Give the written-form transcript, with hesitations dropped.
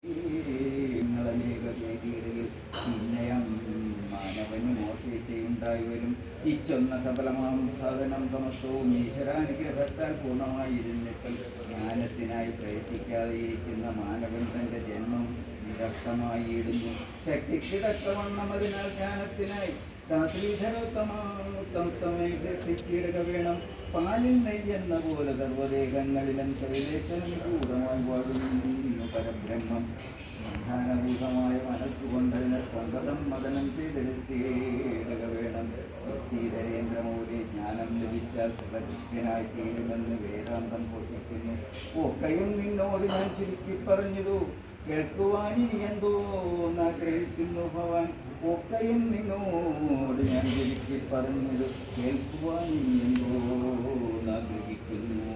അനേക വേദികളിൽ പിന്നയം മാനവന് മോർച്ചയുണ്ടായി വരും. ഇച്ചൊന്ന സഫലമാം സാധനം തമസ്സവും ഈശ്വരാനുഗ്രഹത്താൽ പൂർണ്ണമായിരുന്നിട്ടും ജ്ഞാനത്തിനായി പ്രയത്നിക്കാതെ ഇരിക്കുന്ന മാനവൻ തൻ്റെ ജന്മം വിദഗ്ധമായിടുന്നു. ശക്തിക്കിടക്കവണ്ണം അതിനാൽ ജ്ഞാനത്തിനായി ിടുക വേണം. പാലിൽ നെയ്യെന്ന പോലെ സർവ്വദേഹങ്ങളിലും ശൈലേശനും കൂടമായി വാഴുന്നു പരബ്രഹ്മം. സന്ധാനഭൂതമായ മനസ്സുകൊണ്ടതിനെ സന്തതം മദനം ചെയ്തെടുത്തിടുക വേണം. നരേന്ദ്രമോദി ജ്ഞാനം ലഭിച്ചാൽ സുഖകൃത്യനായി തീരുമെന്ന് വേദാന്തം പോഷിക്കുന്നു. ഒക്കെയും നിന്നോട് ഞാൻ ചുരുക്കി പറഞ്ഞതു കേൾക്കുവാനിനി എന്തോന്നാഗ്രഹിക്കുന്നു ഭവാൻ. ഒക്കെയും നിന്നോട് ഞാൻ ചുരുക്കി പറഞ്ഞത് കേൾക്കുവാനിനി എന്തോന്നാഗ്രഹിക്കുന്നു.